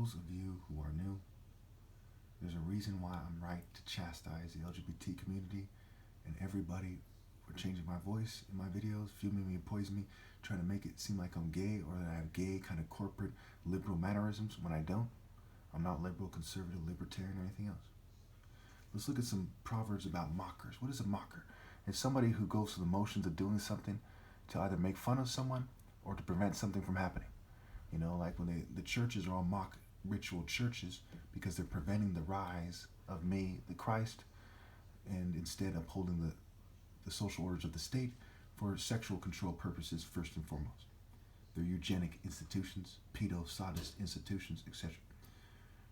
those of you who are new, there's a reason why I'm right to chastise the LGBT community and everybody for changing my voice in my videos, filming me and poisoning me, trying to make it seem like I'm gay or that I have gay kind of corporate liberal mannerisms when I don't. I'm not liberal, conservative, libertarian, or anything else. Let's look at some proverbs about mockers. What is a mocker? It's somebody who goes through the motions of doing something to either make fun of someone or to prevent something from happening. You know, like when the churches are all mock ritual churches because they're preventing the rise of me, the Christ, and instead upholding the social orders of the state for sexual control purposes first and foremost. They're eugenic institutions, pedo-sadist institutions, etc.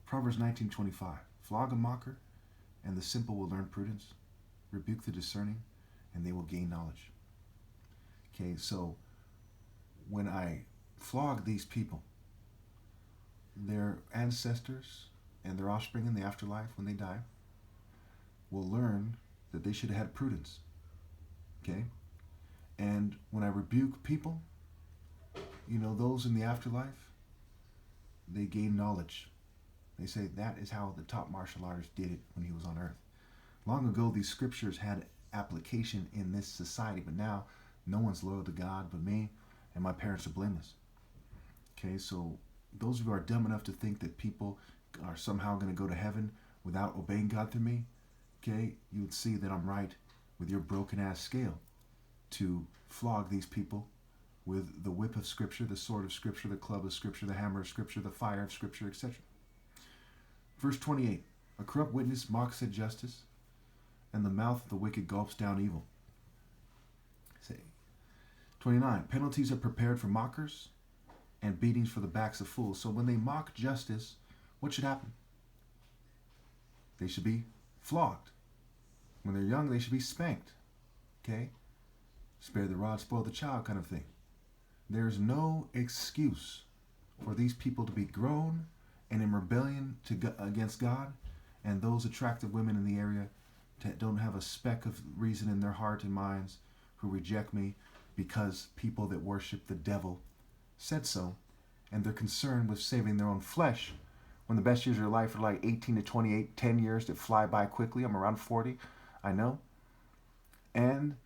Proverbs 19:25. Flog a mocker, and the simple will learn prudence. Rebuke the discerning, and they will gain knowledge. Okay, so when I flog these people, their ancestors and their offspring in the afterlife, when they die, will learn that they should have had prudence. Okay? And when I rebuke people, you know, those in the afterlife, they gain knowledge. They say that is how the top martial artist did it when he was on earth. Long ago, these scriptures had application in this society, but now no one's loyal to God but me, and my parents are blameless. Okay, so those of you who are dumb enough to think that people are somehow going to go to heaven without obeying God through me, okay, you would see that I'm right with your broken ass scale to flog these people with the whip of Scripture, the sword of Scripture, the club of Scripture, the hammer of Scripture, the fire of Scripture, etc. Verse 28, a corrupt witness mocks at justice, and the mouth of the wicked gulps down evil. Say, 29, penalties are prepared for mockers, and beatings for the backs of fools. So when they mock justice, what should happen? They should be flogged. When they're young, they should be spanked. Okay? Spare the rod, spoil the child kind of thing. There's no excuse for these people to be grown and in rebellion against God, and those attractive women in the area that don't have a speck of reason in their heart and minds who reject me because people that worship the devil said so, and they're concerned with saving their own flesh when the best years of your life are like 18 to 28, 10 years that fly by quickly. I'm around 40, I know. And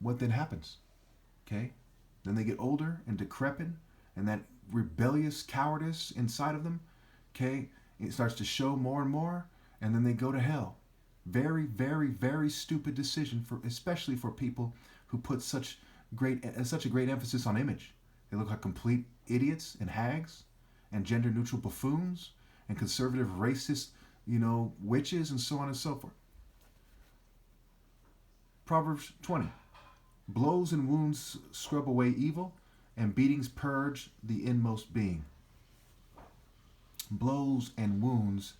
what then happens? Okay? Then they get older and decrepit, and that rebellious cowardice inside of them, okay, it starts to show more and more, and then they go to hell. Very, very, very stupid decision, for especially for people who put such a great emphasis on image. They look like complete idiots and hags and gender-neutral buffoons and conservative racist, witches and so on and so forth. Proverbs 20. Blows and wounds scrub away evil, and beatings purge the inmost being. Blows and wounds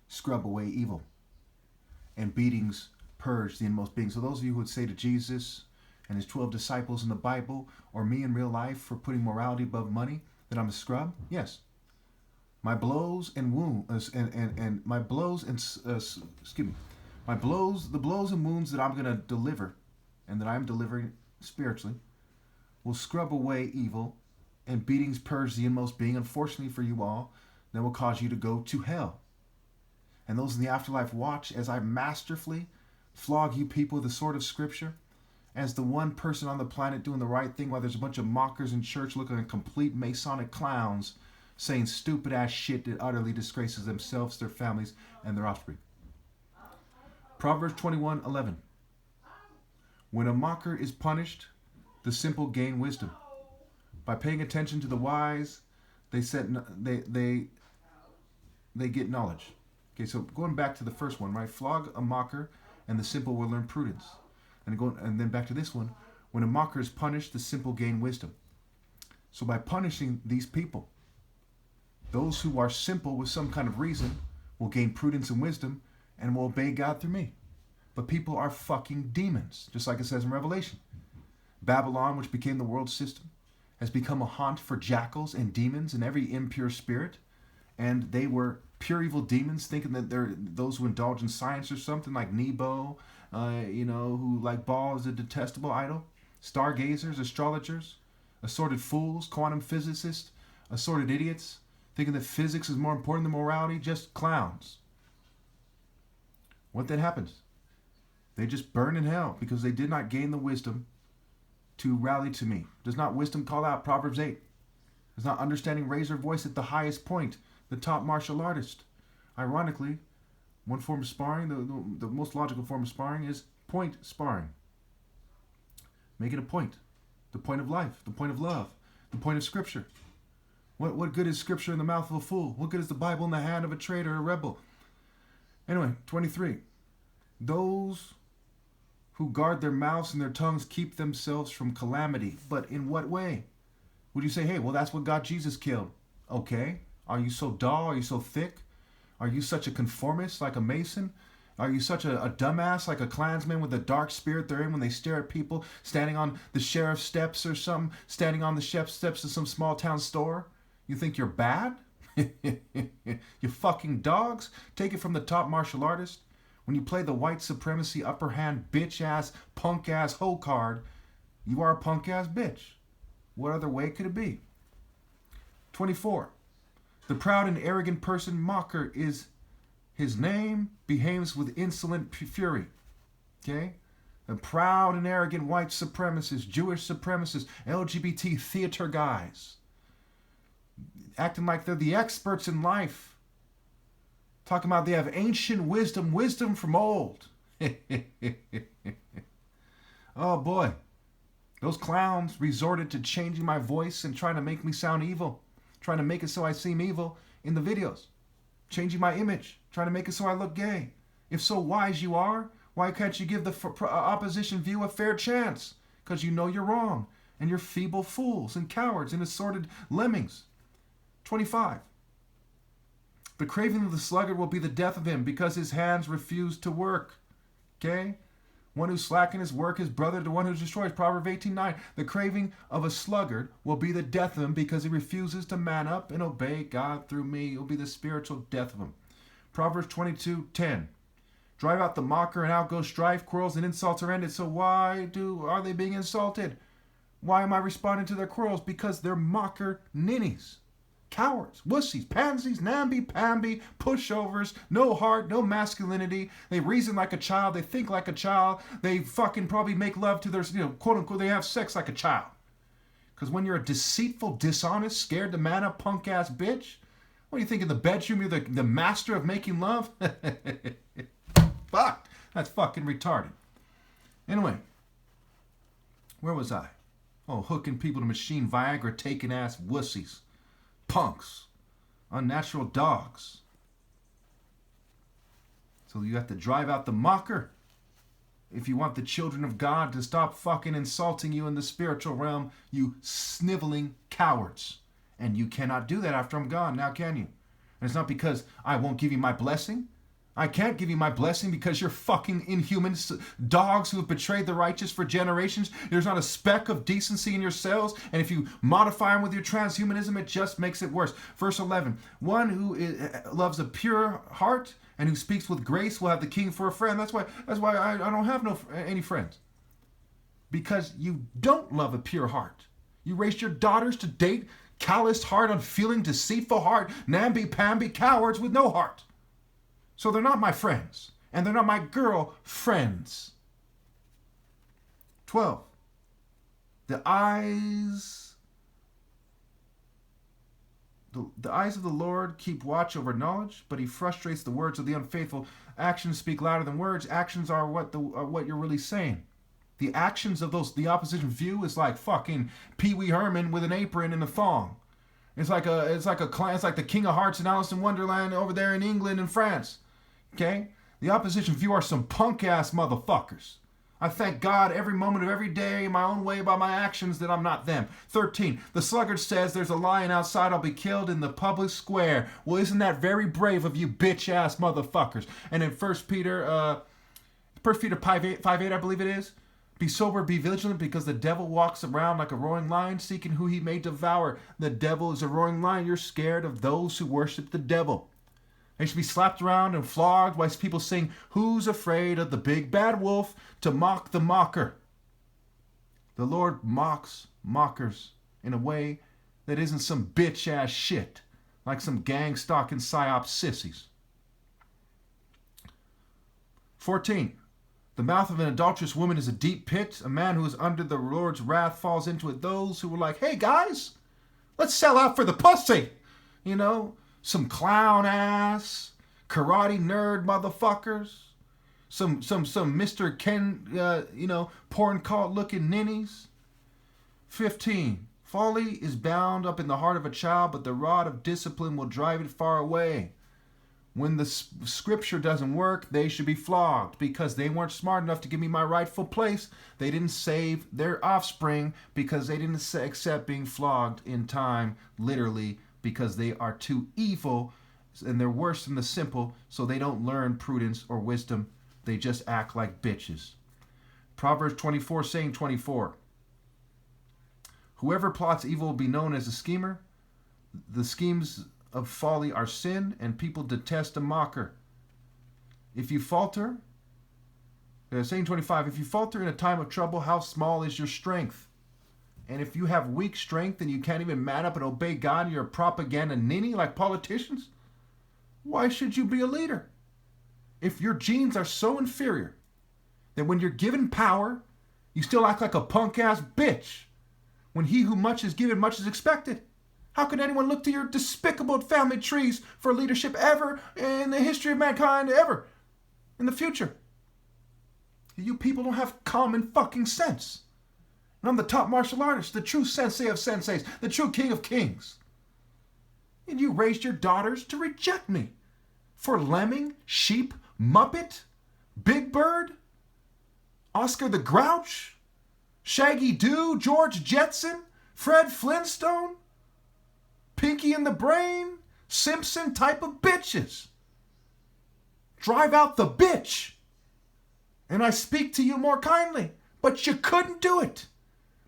scrub away evil, and beatings purge the inmost being. So those of you who would say to Jesus and his 12 disciples in the Bible, or me in real life for putting morality above money, that I'm a scrub? Yes. My blows and wounds, and my blows and, the blows and wounds that I'm going to deliver, and that I'm delivering spiritually, will scrub away evil, and beatings purge the inmost being. Unfortunately for you all, that will cause you to go to hell. And those in the afterlife watch as I masterfully flog you people with the sword of Scripture, as the one person on the planet doing the right thing, while there's a bunch of mockers in church looking like complete Masonic clowns saying stupid ass shit that utterly disgraces themselves, their families, and their offspring. Proverbs 21:11. When a mocker is punished, the simple gain wisdom. By paying attention to the wise, they get knowledge. Okay, so going back to the first one, right? Flog a mocker, and the simple will learn prudence. And then back to this one, when a mocker is punished, the simple gain wisdom. So by punishing these people, those who are simple with some kind of reason will gain prudence and wisdom and will obey God through me. But people are fucking demons, just like it says in Revelation. Babylon, which became the world system, has become a haunt for jackals and demons and every impure spirit. And they were pure evil demons, thinking that they're those who indulge in science or something, like Nebo, who like Baal is a detestable idol. Stargazers, astrologers, assorted fools, quantum physicists, assorted idiots, thinking that physics is more important than morality, just clowns. What then happens? They just burn in hell because they did not gain the wisdom to rally to me. Does not wisdom call out? Proverbs 8. Does not understanding raise her voice at the highest point? The top martial artist. Ironically, one form of sparring, the most logical form of sparring is point sparring. Make it a point. The point of life, the point of love, the point of Scripture. What good is Scripture in the mouth of a fool? What good is the Bible in the hand of a traitor or a rebel? Anyway, 23. Those who guard their mouths and their tongues keep themselves from calamity. But in what way? Would you say, hey, well, that's what got Jesus killed? Okay. Are you so dull? Are you so thick? Are you such a conformist like a Mason? Are you such a dumbass like a Klansman with a dark spirit they're in when they stare at people standing on the sheriff's steps or something, standing on the chef's steps of some small town store? You think you're bad? You fucking dogs? Take it from the top martial artist. When you play the white supremacy upper hand bitch ass punk ass hoe card, you are a punk ass bitch. What other way could it be? 24. The proud and arrogant person mocker is his name, behaves with insolent fury. Okay? The proud and arrogant white supremacists, Jewish supremacists, LGBT theater guys, acting like they're the experts in life. Talking about they have ancient wisdom, wisdom from old. Oh boy. Those clowns resorted to changing my voice and trying to make me sound evil. Trying to make it so I seem evil in the videos. Changing my image. Trying to make it so I look gay. If so wise you are, why can't you give the opposition view a fair chance? Because you know you're wrong. And you're feeble fools and cowards and assorted lemmings. 25. The craving of the sluggard will be the death of him because his hands refuse to work. Okay? One who slackens his work is brother to one who destroys. Proverbs 18:9. The craving of a sluggard will be the death of him because he refuses to man up and obey God through me. It will be the spiritual death of him. Proverbs 22:10. Drive out the mocker and out goes strife, quarrels and insults are ended. So why are they being insulted? Why am I responding to their quarrels? Because they're mocker ninnies. Cowards, wussies, pansies, namby-pamby, pushovers, no heart, no masculinity. They reason like a child. They think like a child. They fucking probably make love to their, quote unquote, they have sex like a child. Because when you're a deceitful, dishonest, scared to man up, punk ass bitch, what do you think in the bedroom? You're the master of making love? Fuck, that's fucking retarded. Anyway, where was I? Oh, hooking people to machine Viagra, taking ass wussies. Punks, unnatural dogs. So you have to drive out the mocker if you want the children of God to stop fucking insulting you in the spiritual realm, you sniveling cowards. And you cannot do that after I'm gone, now can you? And it's not because I won't give you my blessing. I can't give you my blessing because you're fucking inhuman dogs who have betrayed the righteous for generations. There's not a speck of decency in your cells. And if you modify them with your transhumanism, it just makes it worse. Verse 11, one who loves a pure heart and who speaks with grace will have the king for a friend. That's why I don't have any friends. Because you don't love a pure heart. You raised your daughters to date calloused heart, unfeeling, deceitful heart, namby-pamby cowards with no heart. So they're not my friends, and they're not my girl friends. 12. The eyes of the Lord keep watch over knowledge, but he frustrates the words of the unfaithful. Actions speak louder than words. Actions are what you're really saying. The actions of the opposition view is like fucking Pee Wee Herman with an apron and a thong. It's like the King of Hearts in Alice in Wonderland over there in England and France. Okay? The opposition view are some punk-ass motherfuckers. I thank God every moment of every day in my own way by my actions that I'm not them. 13. The sluggard says there's a lion outside, I'll be killed in the public square. Well, isn't that very brave of you bitch-ass motherfuckers? And in 1 Peter 5:8, I believe it is. Be sober, be vigilant, because the devil walks around like a roaring lion, seeking who he may devour. The devil is a roaring lion. You're scared of those who worship the devil. They should be slapped around and flogged while people sing, who's afraid of the big bad wolf, to mock the mocker. The Lord mocks mockers in a way that isn't some bitch-ass shit. like some gang stalking psyop sissies. 14. The mouth of an adulterous woman is a deep pit. A man who is under the Lord's wrath falls into it. Those who were like, hey guys, let's sell out for the pussy. You know, some clown ass, karate nerd motherfuckers. Some Mr. Ken, porn cult looking ninnies. 15. Folly is bound up in the heart of a child, but the rod of discipline will drive it far away. When the scripture doesn't work, they should be flogged because they weren't smart enough to give me my rightful place. They didn't save their offspring because they didn't accept being flogged in time, literally, because they are too evil and they're worse than the simple, so they don't learn prudence or wisdom. They just act like bitches. Proverbs 24, saying 24. Whoever plots evil will be known as a schemer. The schemes of folly are sin, and people detest a mocker. If you falter, saying 25, if you falter in a time of trouble, how small is your strength? And if you have weak strength and you can't even man up and obey God, you're a propaganda ninny like politicians, why should you be a leader? If your genes are so inferior that when you're given power, you still act like a punk-ass bitch, when he who much is given, much is expected. How can anyone look to your despicable family trees for leadership ever in the history of mankind, ever in the future? You people don't have common fucking sense. And I'm the top martial artist, the true sensei of senseis, the true king of kings. And you raised your daughters to reject me for Lemming, Sheep, Muppet, Big Bird, Oscar the Grouch, Shaggy Doo, George Jetson, Fred Flintstone, Pinky and the Brain, Simpson type of bitches. Drive out the bitch. And I speak to you more kindly. But you couldn't do it.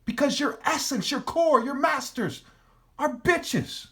Because your essence, your core, your masters are bitches.